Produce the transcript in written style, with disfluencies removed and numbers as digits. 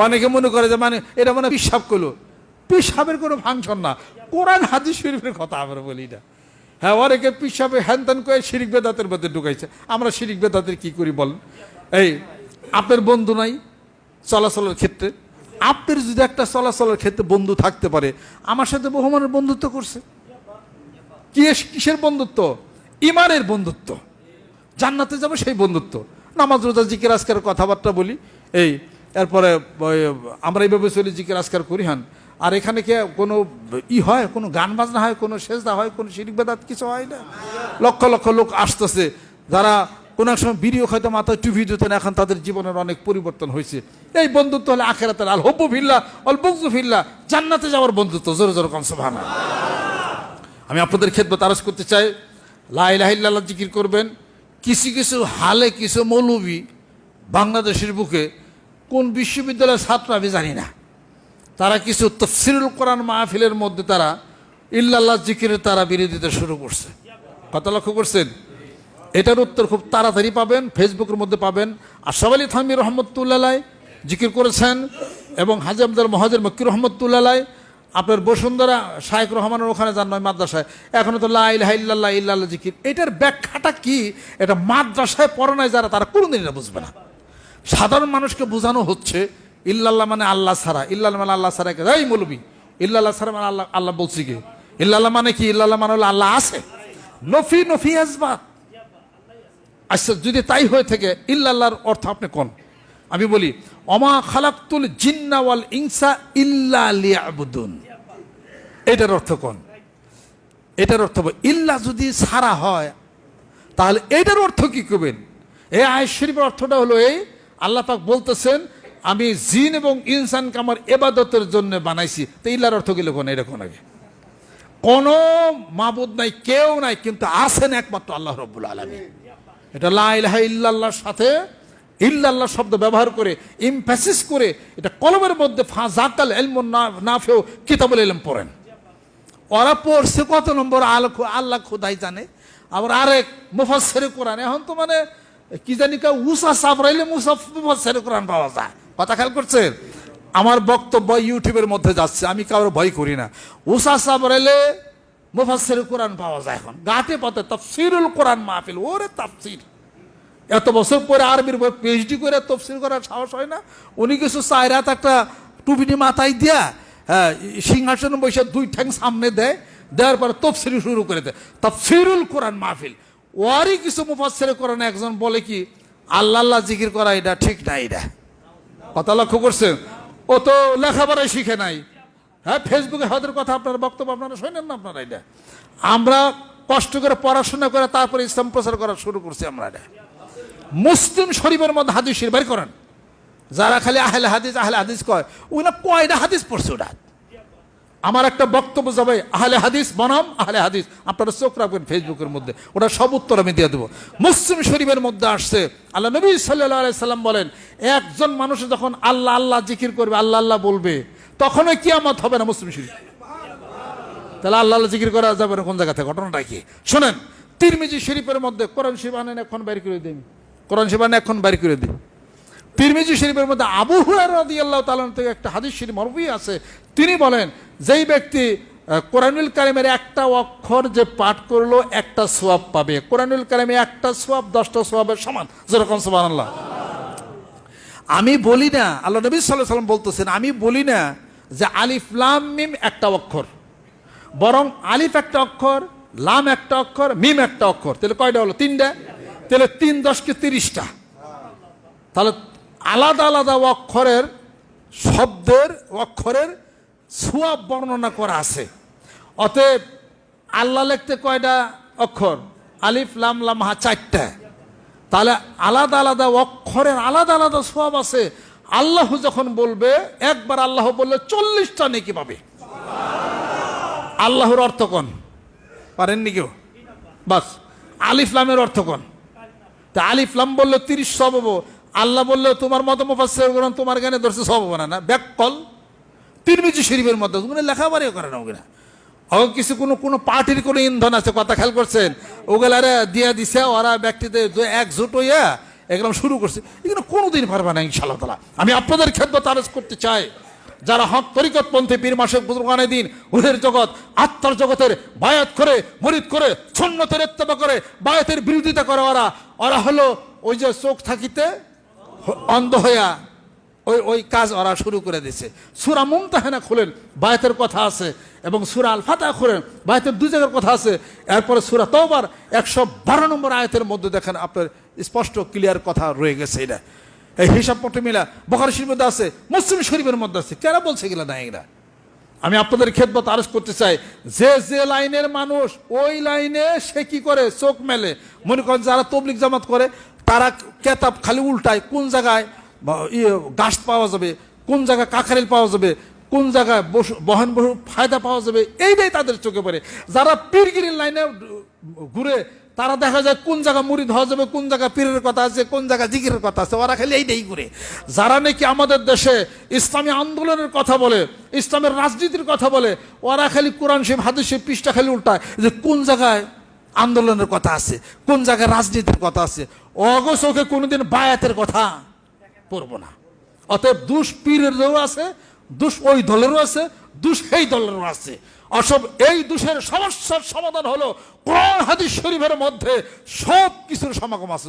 অনেকে মনে করে যে মানে এটা মানে পিসাব করলো, পিসাবের কোনো ফাংশন না, কোরআন হাদিস শরীফের কথা আমরা বলি না। হ্যাঁ, অনেকে পিসাবে হ্যান ত্যান করে শিরিক বেদাতের মধ্যে ঢুকাইছে। আমরা শিরিক বেদাতের কি করি বলেন? এই আপনার বন্ধু নাই চলাচলের ক্ষেত্রে, আপনার যদি একটা চলাচলের ক্ষেত্রে বন্ধু থাকতে পারে, আমার সাথে বহুমানের বন্ধুত্ব করছে, কিসের বন্ধুত্ব? ইমানের বন্ধুত্ব, জান্নাতে যাবে সেই বন্ধুত্ব। নামাজ রোজা জিকির আজকার কথাবার্তা বলি, এই এরপরে আমরা এইভাবে চলি, জিকির আজকার করি। হ্যাঁ, আর এখানে কি কোনো হয়, কোনো গান বাজনা হয়, কোনো সেজদা হয়, কোনো শিরিক বেদাত কিছু হয় না। লক্ষ লক্ষ লোক আসতেছে, যারা কোনো এক সময় ভিডিও হয়তো মাথায় টুপি দিতেন, এখন তাদের জীবনের অনেক পরিবর্তন হয়েছে। এই বন্ধুত্ব হলে আখেরাতের আল হব্বু ফিল্লাহ অল বুগযু ফিল্লাহ, জান্নাতে যাওয়ার বন্ধুত্ব। জোরে জোরে কোন সুবহানাল্লাহ। আমি আপনাদের খেদমত আরজ করতে চাই, লা ইলাহা ইল্লাল্লাহ জিকির করবেন। কিছু কিছু হালে কিছু মৌলবী বাংলাদেশের বুকে, কোন বিশ্ববিদ্যালয়ের ছাত্র আমি জানি না, তারা কিছু তাফসীরুল কোরআন মাহফিলের মধ্যে তারা ইল্লাল্লাহ জিকিরের তারা বিরোধিতা শুরু করছে। কথা লক্ষ্য করছেন? এটার উত্তর খুব তাড়াতাড়ি পাবেন, ফেসবুকের মধ্যে পাবেন। আশরাফ আলী থানভী রহমতুল্লাহ জিকির করেছেন, এবং হাজী আব্দুল মহাজের মক্কি রহমতুল্লাহ, আপনার বসুন্ধরা শায়েখ রহমানের ওখানে যান নয় মাদ্রাসায়, এখনো তো লা ইলাহা ইল্লাল্লাহ ইল্লাল্লাহ জিকির। এটার ব্যাখ্যাটা কি? এটা মাদ্রাসায় পড়ে নাই যারা, তারা কোনোদিন এটা বুঝবে না। সাধারণ মানুষকে বোঝানো হচ্ছে ইল্লাল্লাহ মানে আল্লাহ ছাড়া, ইল্লাল্লাহ মানে আল্লাহ ছাড়া। এই মৌলবী, ইল্লাল্লাহ ছাড়া মানে আল্লাহ, আল্লাহ বলছি কি? ইল্লাল্লাহ মানে কি? ইল্লাল্লাহ মানে হলো আল্লাহ আছে, নফি নফি আসবাত। আচ্ছা, যদি তাই হয়ে থাকে, ইল্লাল্লাহর অর্থ আপনি কোন? আমি বলি, অমা খালাকতুল জিন্না ওয়াল ইনসা ইল্লা লিয়াবুদুন। এটার অর্থ কোন? এটার অর্থ ইল্লা যদি ছাড়া হয়, তাহলে এটার অর্থ কি করবেন? এই আয়াত শরীফের অর্থটা হলো এই, আল্লাহ পাক বলতেছেন আমি জিন এবং ইনসানকে আমার ইবাদতের জন্য বানাইছি। তো ইল্লার অর্থ কি কোন? এটা কোন? আগে কোনো মাবুদ নাই, কেউ নাই, কিন্তু আছেন একমাত্র আল্লাহ রাব্বুল আলামিন। এটা লা ইলাহা ইল্লাল্লাহর সাথে ইল্লাল্লাহ শব্দ ব্যবহার করে, ইমফাসিস করে, এটা কলমের মধ্যে ফাযাকাল ইলমুন নাফিউ কিতাবুল ইলম পড়েন। ওরা পড়ছে কত নম্বর আল্লাহ খোদাই জানে। আবার আরেক মুফাসসিরে কোরআন, এখন তো মানে কি জানি কা উসা সাবরাইলে মুফাসসিরে কোরআন পাওয়া যায়। কথা খেয়াল করছেন? আমার বক্তব্য ইউটিউবের মধ্যে যাচ্ছে, আমি কারোর ভয় করি না। উসা সাবরাইলে মুফাসসিরে কোরআন পাওয়া যায়। এখন গাতে পাতে তাফসীরুল কোরআন মাহফিল, ওরে তাফসীর। এত বছর পরে আরবির বই পিএইচডি করে তাফসীর করার সাহস হয় না? উনি কিছু চায়রাত একটা টুপিনি মাথায় দিয়া, হ্যাঁ, সিংহাসনে বসে দুই ঠ্যাং সামনে দেয়, দেওয়ার পরে তাফসীর শুরু করে দেয়, তাফসীরুল কোরআন মাহফিল। ওরই কিছু মুফাসসিরে কোরআন একজন বলে কি আল্লাহ আল্লাহ জিকির করা এটা ঠিক না। এটা কথা লক্ষ্য করছেন? ও তো লেখাপড়াই শিখে নাই। হ্যাঁ, ফেসবুকে হয়তো কথা আপনার বক্তব্য আপনারা শোনেন না। আপনারা এটা, আমরা কষ্ট করে পড়াশোনা করে তারপরে ইসলাম প্রচার করা শুরু করছি। আমরা এটা মুসলিম শরীফের মধ্যে হাদিস শরীফ বের করেন। যারা খালি আহলে হাদিস কয়, ওরা কয়টা হাদিস পড়ছে? ওটা আমার একটা বক্তব্য যাবে আহলে হাদিস বনাম আহলে হাদিস, আপনারা চোখ রাখবেন ফেসবুকের মধ্যে, ওটা সব উত্তর আমি দিয়ে দেবো। মুসলিম শরীফের মধ্যে আসছে, আল্লাহ নবী সাল্লাল্লাহু আলাইহি সাল্লাম বলেন, একজন মানুষ যখন আল্লাহ আল্লাহ জিকির করবে, আল্লাহ আল্লাহ বলবে, তখনই কিয়ামত হবে না। মুসলিম শরীফ। তাহলে আল্লাহ আল্লাহ জিকির করা যাবে না কোন জায়গা থেকে? ঘটনাটা কি শোনেন। তিরমিজি শরীফের মধ্যে, কোরআন শরীফ আনেন এখন বাইর করে দিন, কোরআন শরীফ আনেন এখন বাইর করে দিন। তিরমিজি শরীফের মধ্যে আবু হুরায়রা রাদিয়াল্লাহু তাআলা থেকে একটা হাদিস শরীফ মারফুই আছে। তিনি বলেন, যেই ব্যক্তি কোরআনুল কারীমের একটা অক্ষর যে পাঠ করলো, একটা সওয়াব পাবে। কোরআনুল কারীমে একটা সওয়াব 10টা সওয়াবের সমান। যেরকম সুবহানাল্লাহ। আমি বলি না, আল্লাহ নবী সাল্লাল্লাহু আলাইহি ওয়াসাল্লাম বলতেছেন, আমি বলি না যে আলিফ লাম মিম একটা অক্ষর, বরং আলিফ একটা অক্ষর, লাম একটা অক্ষর, মিম একটা অক্ষর। তাহলে কয়টা হলো? 3টা। তাহলে 3 10 30টা। তাহলে আলাদা আলাদা অক্ষরের শব্দের অক্ষরের সওয়াব বর্ণনা করা আছে। অতএব আল্লাহ লিখতে কয়টা অক্ষর? আলিফ লাম লাম হা 4টা। তাহলে আলাদা আলাদা অক্ষরের আলাদা আলাদা সওয়াব আছে। আল্লাহ যখন বলবে, একবার আল্লাহ বললে 40টা নেকি পাবে। আল্লাহর অর্থ কোন? পারেননি কেউ? বাস, আলিফ লামের অর্থ কোন? তা আলিফ লাম বললে 30 সওয়াব হবো, আল্লাহ বললে তোমার মত মুফাসসির কোরআন তোমার জ্ঞানে ধরছে সওয়াব হবে না। ব্যাককল তিরমিজি শরীফের মধ্যে ওগুলো লেখাপড়াও করে না। ওগুলা কিছু কোনো পার্টির কোনো ইন্ধন আছে। কথা খেয়াল করছেন? ওগুলারে দিয়ে দিছে ওরা ব্যক্তিদের একজোট হইয়া এগুলো শুরু করছে, এগুলো কোনোদিন পারবে না ইনশাআল্লাহ তাআলা। আমি আপনাদের খেদমত আরজ করতে চাই, যারা হক তরিকতপন্থী পীর মাসেক বুজুর্গানে দিন, রুহের জগৎ, আত্মার জগতের বায়াত করে, মরিদ করে, সুন্নতের ইত্তেবা করে, বায়াতের বিরোধিতা করে, ওরা হলো ওই যে চোখ থাকিতে অন্ধ হইয়া ওই কাজ ওরা শুরু করে দিছে। সূরা মুমতাহানা খুলেন, বায়াতের কথা আছে, এবং সূরা আল ফাতহা খুলেন, বায়াতের দুই জায়গার কথা আছে। এরপরে সূরা তাওবার 112 নম্বর আয়াতের মধ্যে দেখেন আপনার স্পষ্ট ক্লিয়ার কথা রয়ে গেছে। এটা এই হিসাব পত্র মিলা বুখারী শরীফের মধ্যে আছে, মুসলিম শরীফের মধ্যে আছে। কেরা বলছে গেলা না এরা? আমি আপনাদের খেদমত আরজ করতে চাই, যে লাইনের মানুষ ওই লাইনে সে কি করে চোখ মেলে। মনে করেন যারা তবলিগ জামাত করে তারা কেতাব খালি উল্টায়, কোন জায়গায় গাছ পাওয়া যাবে, কোন জায়গায় কাঁকড়াইল পাওয়া যাবে, কোন জায়গায় বহন বহু ফায়দা পাওয়া যাবে, এইটাই তাদের চোখে পড়ে। যারা পীরগিরির লাইনে ঘুরে তারা দেখা যায় কোন জায়গা মুরিদ হওয়া যাবে, কোন জায়গা পীরের কথা আছে, কোন জায়গা জিকিরের কথা আছে, ওরা খালি এইটাই ঘুরে। যারা নাকি আমাদের দেশে ইসলামী আন্দোলনের কথা বলে, ইসলামের রাজনীতির কথা বলে, ওরা খালি কোরআন শরীফ হাদিস শরীফ পৃষ্ঠা খালি উল্টায় যে কোন জায়গায় আন্দোলনের কথা আছে, কোন জায়গায় রাজনীতির কথা আছে। অগোচোখে কোনোদিন বায়াতের কথা পড়বো না। অতএব দুষ পীরেরও আছে, দুষ ওই দলেরও আছে, দুষ এই দলেরও আছে। অসব এই দোষের সমস্যার সমাধান হলো কোরআন হাদিস শরীফের মধ্যে সব কিছুর সমাগম আছে।